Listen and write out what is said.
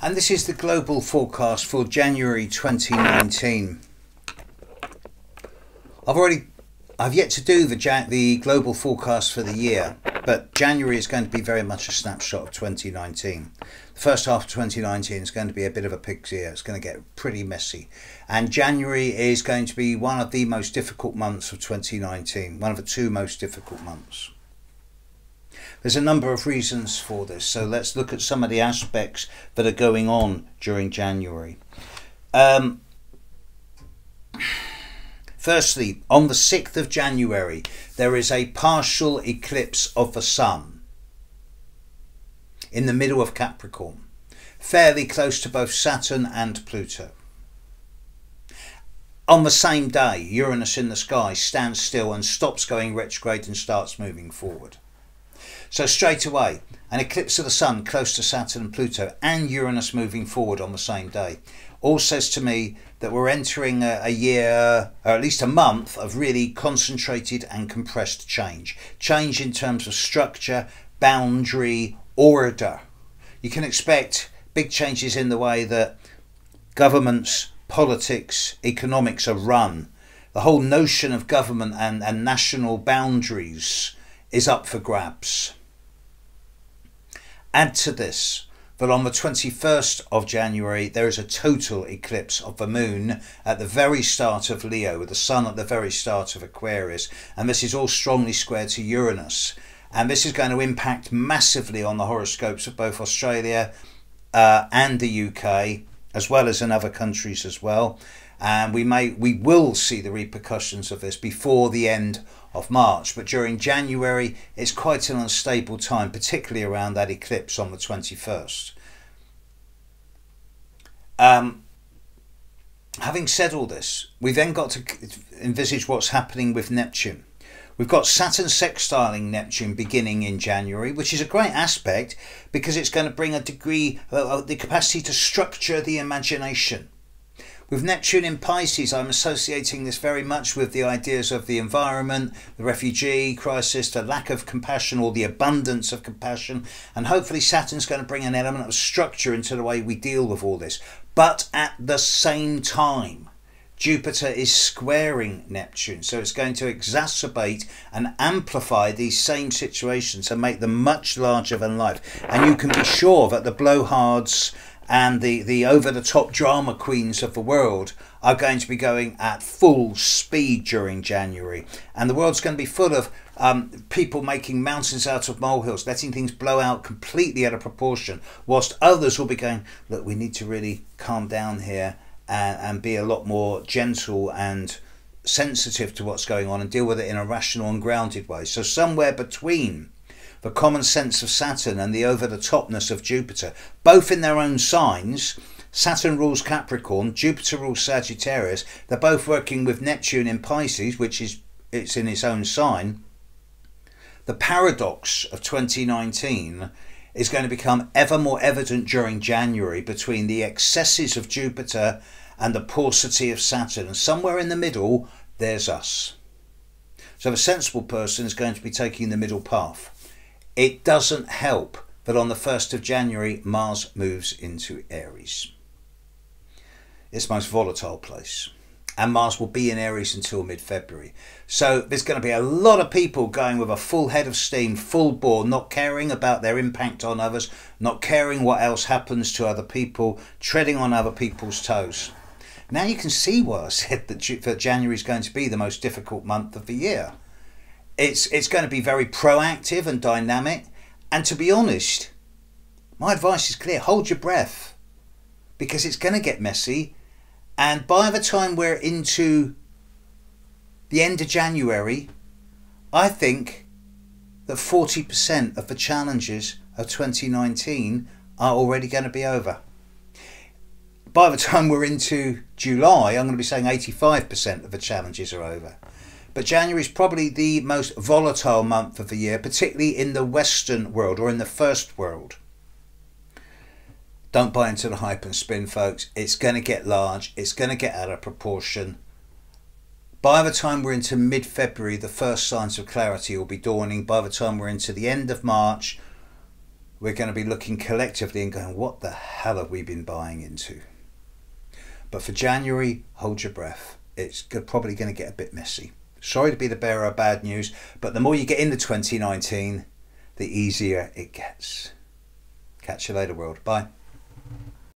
And this is the global forecast for January 2019. I've yet to do the global forecast for the year, but January is going to be very much a snapshot of 2019. The first half of 2019 is going to be a bit of a pig's ear. It's going to get pretty messy. And January is going to be one of the most difficult months of 2019, one of the two most difficult months. There's a number of reasons for this, so let's look at some of the aspects that are going on during January. Firstly, on the 6th of January, there is a partial eclipse of the Sun in the middle of Capricorn, fairly close to both Saturn and Pluto. On the same day, Uranus in the sky stands still and stops going retrograde and starts moving forward. So straight away, an eclipse of the Sun close to Saturn and Pluto and Uranus moving forward on the same day all says to me that we're entering a year, or at least a month, of really concentrated and compressed change. Change in terms of structure, boundary, order. You can expect big changes in the way that governments, politics, economics are run. The whole notion of government and national boundaries is up for grabs. Add to this that on the 21st of January there is a total eclipse of the moon at the very start of Leo, with the sun at the very start of Aquarius, and this is all strongly squared to Uranus, and this is going to impact massively on the horoscopes of both Australia and the UK, as well as in other countries as well. And we will see the repercussions of this before the end of March, but during January it's quite an unstable time, particularly around that eclipse on the 21st. Having said all this, we then got to envisage what's happening with Neptune. We've got Saturn sextiling Neptune beginning in January, which is a great aspect because it's going to bring a degree of the capacity to structure the imagination. With Neptune in Pisces, I'm associating this very much with the ideas of the environment, the refugee crisis, the lack of compassion or the abundance of compassion. And hopefully Saturn's going to bring an element of structure into the way we deal with all this. But at the same time, Jupiter is squaring Neptune. So it's going to exacerbate and amplify these same situations and make them much larger than life. And you can be sure that the blowhards and the over-the-top drama queens of the world are going to be going at full speed during January. And the world's going to be full of people making mountains out of molehills, letting things blow out completely out of proportion, whilst others will be going, look, we need to really calm down here and be a lot more gentle and sensitive to what's going on and deal with it in a rational and grounded way. So somewhere between the common sense of Saturn and the over-the-topness of Jupiter, both in their own signs. Saturn rules Capricorn, Jupiter rules Sagittarius. They're both working with Neptune in Pisces, which is it's in its own sign. The paradox of 2019 is going to become ever more evident during January between the excesses of Jupiter and the paucity of Saturn. And somewhere in the middle, there's us. So the sensible person is going to be taking the middle path. It doesn't help that on the 1st of January, Mars moves into Aries. It's the most volatile place. And Mars will be in Aries until mid-February. So there's going to be a lot of people going with a full head of steam, full bore, not caring about their impact on others, not caring what else happens to other people, treading on other people's toes. Now you can see why I said that January is going to be the most difficult month of the year. It's going to be very proactive and dynamic, and to be honest, my advice is clear: hold your breath, because it's going to get messy. And by the time we're into the end of January, I think that 40% of the challenges of 2019 are already going to be over. By the time we're into July, I'm going to be saying 85% of the challenges are over. But January is probably the most volatile month of the year, particularly in the Western world or in the first world. Don't buy into the hype and spin, folks. It's going to get large. It's going to get out of proportion. By the time we're into mid-February, the first signs of clarity will be dawning. By the time we're into the end of March, we're going to be looking collectively and going, what the hell have we been buying into? But for January, hold your breath. It's probably going to get a bit messy. Sorry to be the bearer of bad news, but the more you get into 2019, the easier it gets. Catch you later, world. Bye.